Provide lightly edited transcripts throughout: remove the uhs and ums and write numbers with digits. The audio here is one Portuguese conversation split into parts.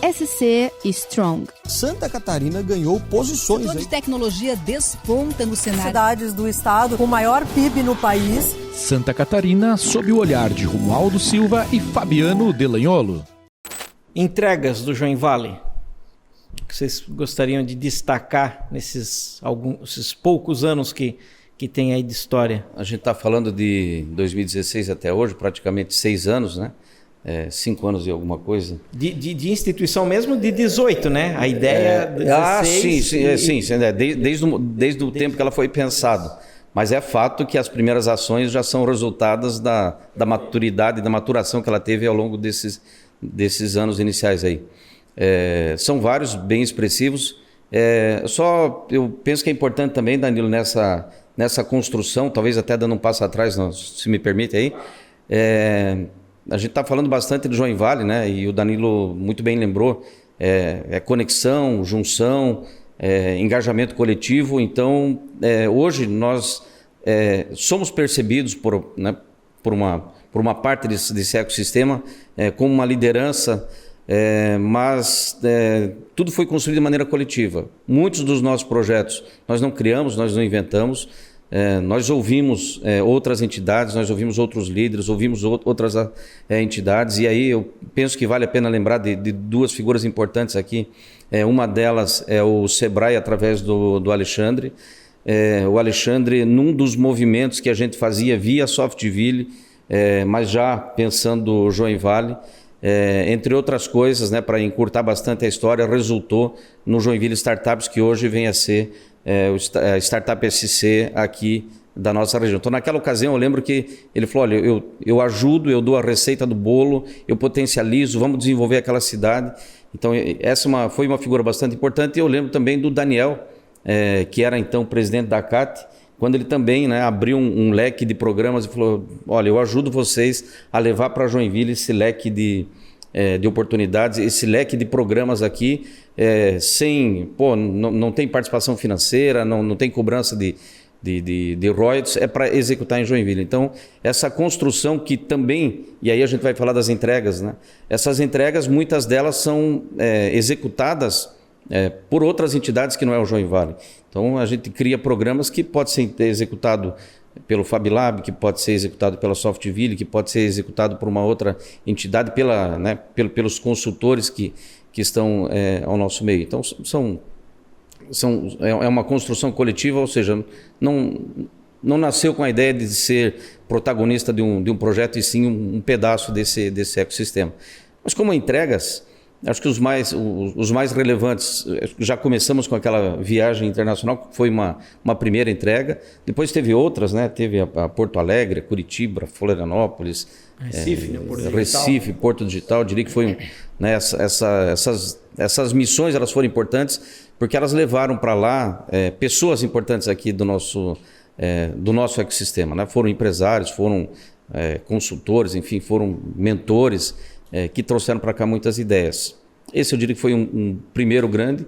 SC Strong. Santa Catarina ganhou posições. O setor de tecnologia desponta no cenário. Cidades do estado com maior PIB no país. Santa Catarina sob o olhar de Romualdo Silva e Fabiano Delanholo. Entregas do Joinvale, que vocês gostariam de destacar nesses poucos anos que tem aí de história? A gente está falando de 2016 até hoje, praticamente 6 anos, né? 5 anos e alguma coisa. De instituição mesmo, de 18, né? A ideia... 16 sim. Desde o tempo que ela foi pensada. Mas é fato que as primeiras ações já são resultados da maturidade, da maturação que ela teve ao longo desses anos iniciais aí. São vários, bem expressivos. Eu penso que é importante também, Danilo, nessa construção, talvez até dando um passo atrás, se me permite aí, a gente está falando bastante do Joinvale, né? E o Danilo muito bem lembrou, conexão, junção, engajamento coletivo. Então, hoje nós somos percebidos por uma parte desse ecossistema como uma liderança, mas tudo foi construído de maneira coletiva. Muitos dos nossos projetos nós não criamos, nós não inventamos. Nós ouvimos outras entidades, nós ouvimos outros líderes, ouvimos outras entidades, e aí eu penso que vale a pena lembrar de duas figuras importantes aqui. Uma delas é o Sebrae, através do Alexandre. O Alexandre, num dos movimentos que a gente fazia via Softville, mas já pensando Joinvale, entre outras coisas, né, para encurtar bastante a história, resultou no Joinville Startups, que hoje vem a ser a Startup SC aqui da nossa região. Então, naquela ocasião, eu lembro que ele falou, olha, eu ajudo, eu dou a receita do bolo, eu potencializo, vamos desenvolver aquela cidade. Então, essa foi uma figura bastante importante. E eu lembro também do Daniel, que era então presidente da CAT, quando ele também, né, abriu um leque de programas e falou, olha, eu ajudo vocês a levar para Joinville esse leque de oportunidades, esse leque de programas aqui, não tem participação financeira, não tem cobrança de royalties, para executar em Joinville. Então, essa construção que também, e aí a gente vai falar das entregas, né? Essas entregas, muitas delas são executadas por outras entidades que não é o Joinvale. Então, a gente cria programas que pode ser executado pelo FabLab, que pode ser executado pela Softville, que pode ser executado por uma outra entidade, pelos consultores que estão ao nosso meio. Então, é uma construção coletiva, ou seja, não nasceu com a ideia de ser protagonista de um projeto, e sim um pedaço desse ecossistema. Mas como entregas, acho que os mais relevantes, já começamos com aquela viagem internacional, que foi uma primeira entrega. Depois teve outras, né? Teve a Porto Alegre, Curitiba, Florianópolis, Recife, Porto Digital. Eu diria que foi essas missões, elas foram importantes porque elas levaram para lá pessoas importantes aqui do nosso ecossistema, né? Foram empresários, foram consultores, enfim, foram mentores, que trouxeram para cá muitas ideias. Esse eu diria que foi um primeiro grande,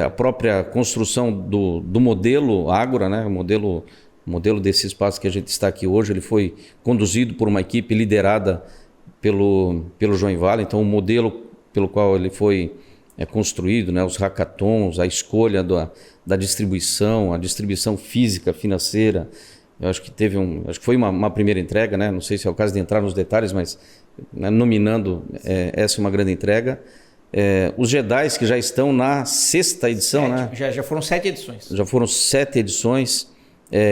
a própria construção do modelo Ágora, né? O modelo desse espaço que a gente está aqui hoje, ele foi conduzido por uma equipe liderada pelo Joinvale. Então, o modelo pelo qual ele foi construído, né? Os hackathons, a escolha da distribuição, a distribuição física, financeira. Eu acho que foi uma primeira entrega, né? Não sei se é o caso de entrar nos detalhes, mas nominando, essa é uma grande entrega. Os Jedis, que já estão na 6ª edição, né? Já foram 7 edições. Já foram 7 edições,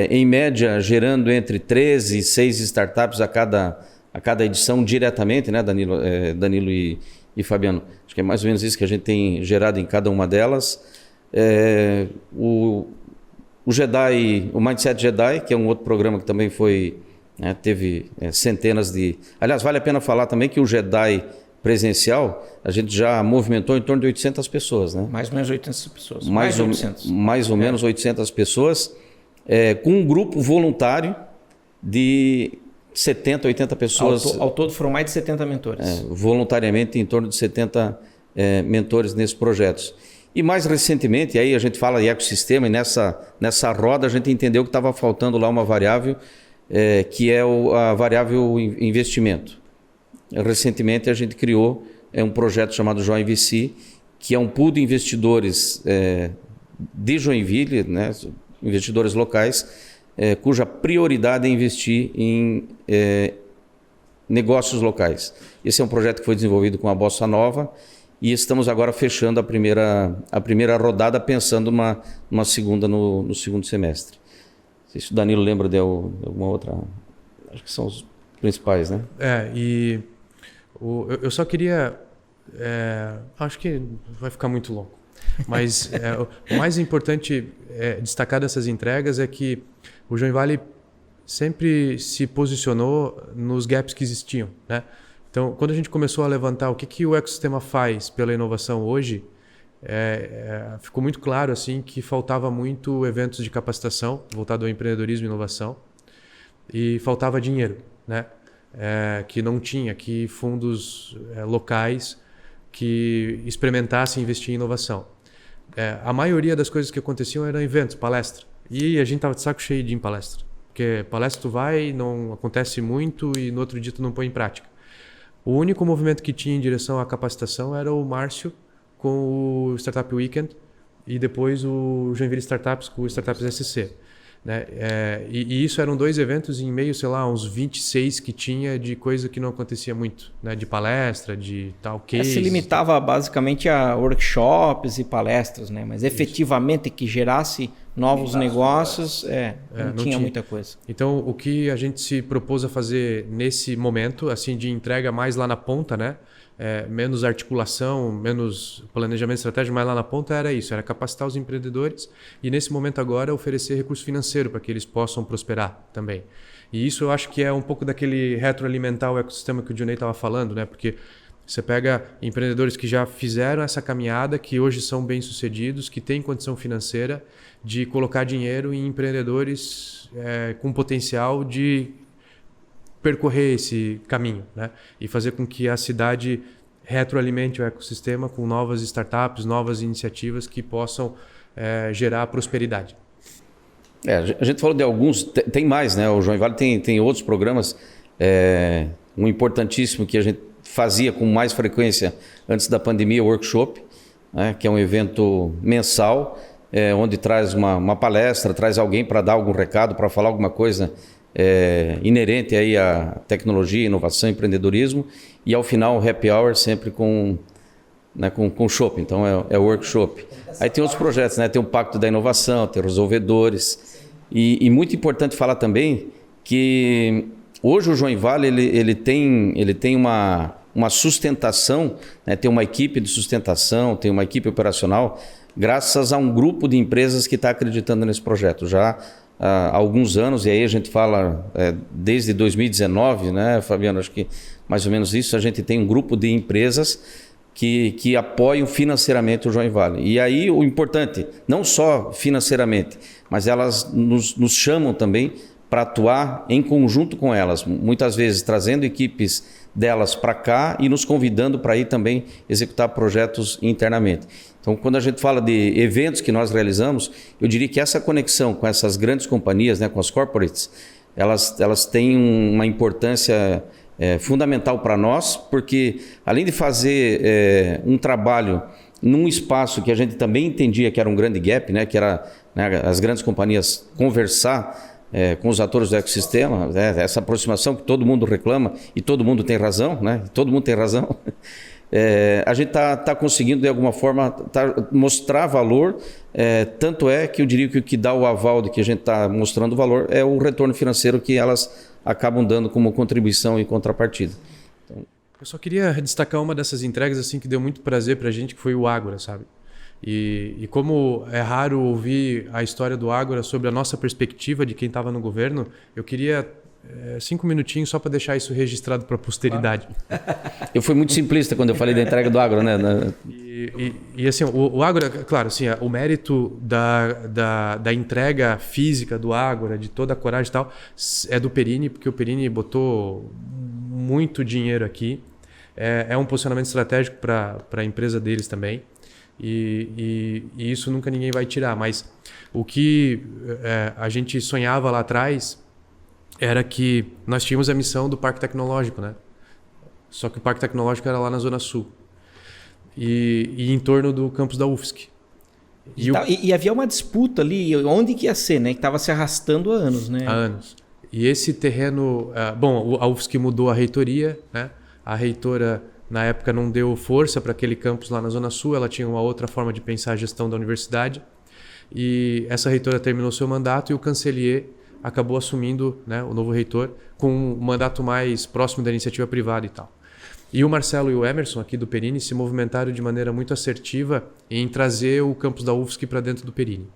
em média gerando entre 13 e 6 startups a cada edição diretamente, né, Danilo e Fabiano? Acho que é mais ou menos isso que a gente tem gerado em cada uma delas. O Mindset Jedi, que é um outro programa que também foi... teve centenas de... Aliás, vale a pena falar também que o Jedi presencial, a gente já movimentou em torno de 800 pessoas, né? Mais ou menos 800 pessoas. Mais ou menos 800 pessoas, com um grupo voluntário de 70, 80 pessoas. Ao todo foram mais de 70 mentores. Voluntariamente, em torno de 70 mentores nesses projetos. E mais recentemente, aí a gente fala de ecossistema, e nessa roda a gente entendeu que estava faltando lá uma variável, que é a variável investimento. Recentemente a gente criou é um projeto chamado Join VC, que é um pool de investidores de Joinville, né, investidores locais, cuja prioridade é investir em negócios locais. Esse é um projeto que foi desenvolvido com a Bossa Nova e estamos agora fechando a primeira rodada, pensando numa segunda no segundo semestre. Não sei se o Danilo lembra de alguma outra. Acho que são os principais, né? Eu só queria... acho que vai ficar muito longo. Mas o mais importante destacar dessas entregas é que o Joinville sempre se posicionou nos gaps que existiam, né? Então, quando a gente começou a levantar o que o ecossistema faz pela inovação hoje, ficou muito claro assim, que faltava muito eventos de capacitação voltado ao empreendedorismo e inovação e faltava dinheiro, né? Que não tinha aqui fundos locais que experimentassem investir em inovação. A maioria das coisas que aconteciam eram eventos, palestra. E a gente estava de saco cheio de ir em palestra. Porque palestra tu vai, não acontece muito e no outro dia tu não põe em prática. O único movimento que tinha em direção à capacitação era o Márcio com o Startup Weekend e depois o Joinville Startups com o Startups SC. Né? E isso eram 2 eventos em meio, sei lá, uns 26 que tinha de coisa que não acontecia muito, né? De palestra, de tal case. Se limitava basicamente a workshops e palestras, né? Mas efetivamente que gerasse novos negócios, não tinha muita coisa. Então, o que a gente se propôs a fazer nesse momento, assim, de entrega mais lá na ponta, né? Menos articulação, menos planejamento estratégico, mas lá na ponta era isso, era capacitar os empreendedores e nesse momento agora oferecer recurso financeiro para que eles possam prosperar também. E isso eu acho que é um pouco daquele retroalimentar o ecossistema que o Dionei estava falando, né? Porque você pega empreendedores que já fizeram essa caminhada, que hoje são bem-sucedidos, que têm condição financeira de colocar dinheiro em empreendedores com potencial de percorrer esse caminho, né? E fazer com que a cidade retroalimente o ecossistema com novas startups, novas iniciativas que possam gerar prosperidade. A gente falou de alguns, tem mais, né? O Joinville tem outros programas, um importantíssimo que a gente fazia com mais frequência antes da pandemia, o Workshop, né? Que é um evento mensal, onde traz uma palestra, traz alguém para dar algum recado, para falar alguma coisa inerente aí à tecnologia, inovação, empreendedorismo, e ao final o happy hour sempre com shopping, então é workshop. Aí tem outros projetos, né? Tem o Pacto da Inovação, tem Resolvedores, e muito importante falar também que hoje o Joinville ele tem uma sustentação, né? Tem uma equipe de sustentação, tem uma equipe operacional, graças a um grupo de empresas que está acreditando nesse projeto já há alguns anos, e aí a gente fala desde 2019, né, Fabiano? Acho que mais ou menos isso. A gente tem um grupo de empresas que apoiam financeiramente o Joinville. E aí o importante, não só financeiramente, mas elas nos chamam também para atuar em conjunto com elas, muitas vezes trazendo equipes delas para cá e nos convidando para ir também executar projetos internamente. Então, quando a gente fala de eventos que nós realizamos, eu diria que essa conexão com essas grandes companhias, né, com as corporates, elas têm uma importância fundamental para nós, porque além de fazer um trabalho num espaço que a gente também entendia que era um grande gap, né, que era, né, as grandes companhias conversar com os atores do ecossistema, essa aproximação que todo mundo reclama e todo mundo tem razão, né? Todo mundo tem razão. A gente está conseguindo, de alguma forma, mostrar valor, tanto é que eu diria que o que dá o aval de que a gente está mostrando valor é o retorno financeiro que elas acabam dando como contribuição e contrapartida. Então... Eu só queria destacar uma dessas entregas assim, que deu muito prazer para a gente, que foi o Ágora, sabe? E como é raro ouvir a história do Ágora sobre a nossa perspectiva de quem estava no governo, eu queria 5 minutinhos só para deixar isso registrado para a posteridade. Eu fui muito simplista quando eu falei da entrega do Ágora, né? E assim, o Ágora, claro, assim, o mérito da entrega física do Ágora, de toda a coragem e tal, é do Perini, porque o Perini botou muito dinheiro aqui. É um posicionamento estratégico para a empresa deles também. E isso nunca ninguém vai tirar, mas o que a gente sonhava lá atrás era que nós tínhamos a missão do Parque Tecnológico, né? Só que o Parque Tecnológico era lá na Zona Sul. e em torno do campus da UFSC. E havia uma disputa ali, onde que ia ser, né? Que estava se arrastando há anos, né? Há anos. E esse terreno... bom, a UFSC mudou a reitoria, né? A reitora, na época, não deu força para aquele campus lá na Zona Sul, ela tinha uma outra forma de pensar a gestão da universidade. E essa reitora terminou seu mandato e o chancelier acabou assumindo, né, o novo reitor com um mandato mais próximo da iniciativa privada e tal. E o Marcelo e o Emerson, aqui do Perini, se movimentaram de maneira muito assertiva em trazer o campus da UFSC para dentro do Perini.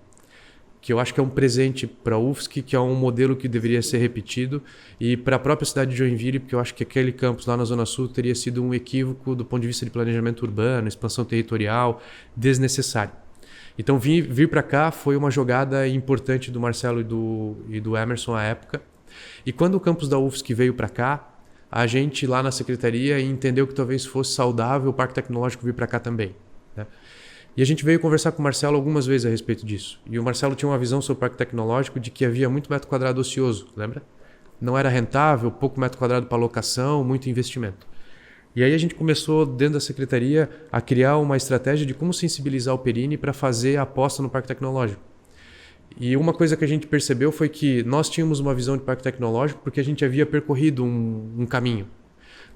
Que eu acho que é um presente para a UFSC, que é um modelo que deveria ser repetido, e para a própria cidade de Joinville, porque eu acho que aquele campus lá na Zona Sul teria sido um equívoco do ponto de vista de planejamento urbano, expansão territorial, desnecessário. Então vir para cá foi uma jogada importante do Marcelo e do Emerson à época. E quando o campus da UFSC veio para cá, a gente lá na secretaria entendeu que talvez fosse saudável o Parque Tecnológico vir para cá também, né? E a gente veio conversar com o Marcelo algumas vezes a respeito disso. E o Marcelo tinha uma visão sobre o Parque Tecnológico de que havia muito metro quadrado ocioso, lembra? Não era rentável, pouco metro quadrado para locação, muito investimento. E aí a gente começou, dentro da secretaria, a criar uma estratégia de como sensibilizar o Perini para fazer a aposta no Parque Tecnológico. E uma coisa que a gente percebeu foi que nós tínhamos uma visão de Parque Tecnológico porque a gente havia percorrido um caminho.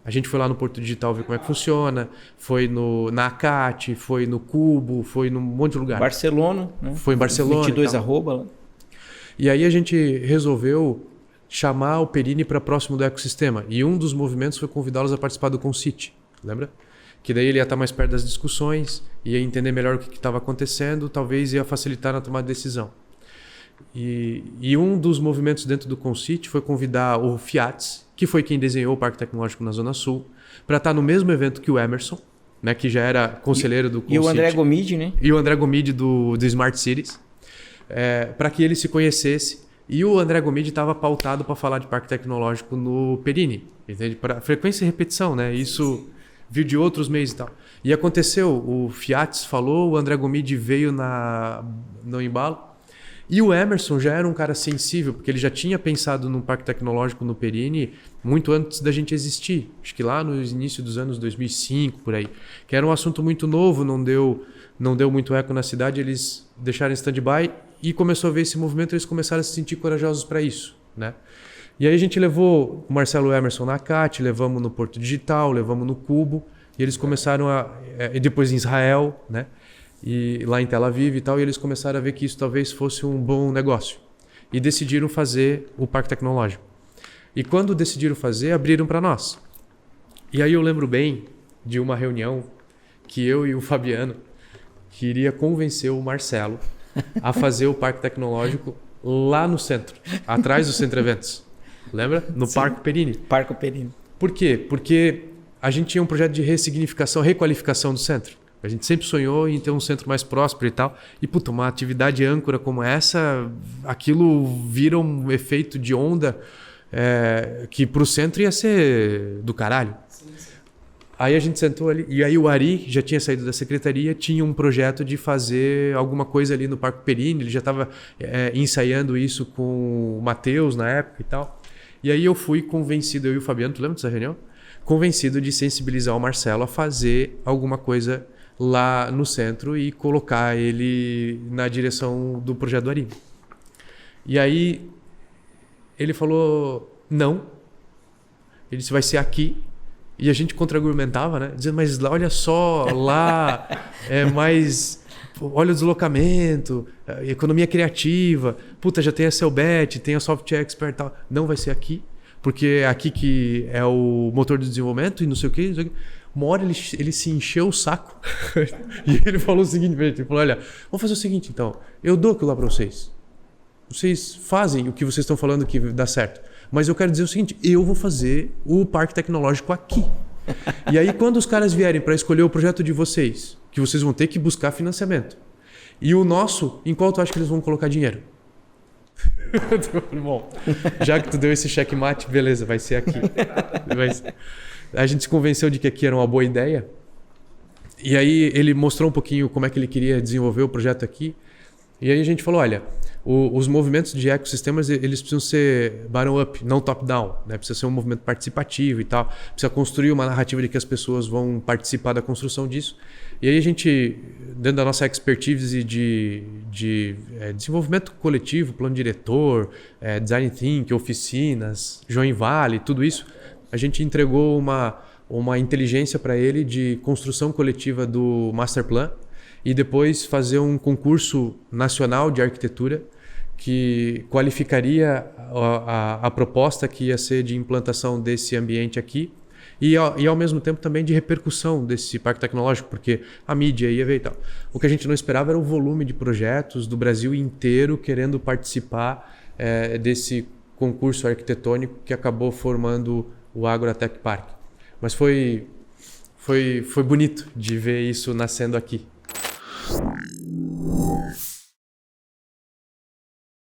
A gente foi lá no Porto Digital ver como é que funciona, foi na ACAT, foi no Cubo, foi num monte de lugar. Barcelona, né? Foi em Barcelona. 22 arroba lá. E aí a gente resolveu chamar o Perini para próximo do ecossistema. E um dos movimentos foi convidá-los a participar do Concite, lembra? Que daí ele ia estar mais perto das discussões, ia entender melhor o que estava acontecendo, talvez ia facilitar na tomada de decisão. E um dos movimentos dentro do Concite foi convidar o Fiat, que foi quem desenhou o Parque Tecnológico na Zona Sul, para estar no mesmo evento que o Emerson, né, que já era conselheiro do Concite. E o André Gomide, né? E o André Gomide do Smart Cities, para que ele se conhecesse. E o André Gomide estava pautado para falar de Parque Tecnológico no Perini, entende? Para frequência e repetição, né? Isso viu de outros meios e tal. E aconteceu, o Fiat falou, o André Gomide veio no embalo. E o Emerson já era um cara sensível, porque ele já tinha pensado no Parque Tecnológico no Perini muito antes da gente existir. Acho que lá no início dos anos 2005, por aí. Que era um assunto muito novo, não deu muito eco na cidade, eles deixaram em stand-by e começou a ver esse movimento, eles começaram a se sentir corajosos para isso, né? E aí a gente levou o Marcelo e o Emerson na CAT, levamos no Porto Digital, levamos no Cubo, e eles começaram e depois em Israel, né? E lá em Tel Aviv e tal, e eles começaram a ver que isso talvez fosse um bom negócio. E decidiram fazer o Parque Tecnológico. E quando decidiram fazer, abriram para nós. E aí eu lembro bem de uma reunião que eu e o Fabiano queria convencer o Marcelo a fazer o Parque Tecnológico lá no centro, atrás do Centro Eventos. Lembra? No Sim. Parque Perini. Parque Perini. Por quê? Porque a gente tinha um projeto de ressignificação, requalificação do centro. A gente sempre sonhou em ter um centro mais próspero e tal. E, puta, uma atividade âncora como essa, aquilo vira um efeito de onda que pro centro ia ser do caralho. Sim. Aí a gente sentou ali, e aí o Ari, que já tinha saído da secretaria, tinha um projeto de fazer alguma coisa ali no Parque Perini, ele já estava ensaiando isso com o Matheus na época e tal. E aí eu fui convencido, eu e o Fabiano, tu lembra dessa reunião? Convencido de sensibilizar o Marcelo a fazer alguma coisa lá no centro e colocar ele na direção do projeto do Ari. E aí ele falou, não, ele disse, vai ser aqui. E a gente contra-argumentava, né? Dizendo, mas olha só, lá é mais... Olha o deslocamento, economia criativa, puta, já tem a Selbet, tem a Soft Expert e tal. Não vai ser aqui, porque é aqui que é o motor de desenvolvimento e não sei o quê. Uma hora ele se encheu o saco e ele falou o seguinte, ele falou, olha, vamos fazer o seguinte então, eu dou aquilo lá para vocês. Vocês fazem o que vocês estão falando que dá certo. Mas eu quero dizer o seguinte, eu vou fazer o Parque Tecnológico aqui. E aí quando os caras vierem para escolher o projeto de vocês, que vocês vão ter que buscar financiamento. E o nosso, em qual tu acha que eles vão colocar dinheiro? Bom, já que tu deu esse checkmate, beleza, vai ser aqui. A gente se convenceu de que aqui era uma boa ideia. E aí ele mostrou um pouquinho como é que ele queria desenvolver o projeto aqui. E aí a gente falou, olha, os movimentos de ecossistemas eles precisam ser bottom-up, não top-down, né? Precisa ser um movimento participativo e tal. Precisa construir uma narrativa de que as pessoas vão participar da construção disso. E aí a gente, dentro da nossa expertise de desenvolvimento coletivo, plano diretor, design thinking, oficinas, Join Valley, tudo isso, a gente entregou uma inteligência para ele de construção coletiva do Master Plan e depois fazer um concurso nacional de arquitetura que qualificaria a proposta que ia ser de implantação desse ambiente aqui e ao mesmo tempo também de repercussão desse parque tecnológico, porque a mídia ia ver e tal. O que a gente não esperava era o volume de projetos do Brasil inteiro querendo participar desse concurso arquitetônico que acabou formando o Agrotech Park. Mas foi bonito de ver isso nascendo aqui.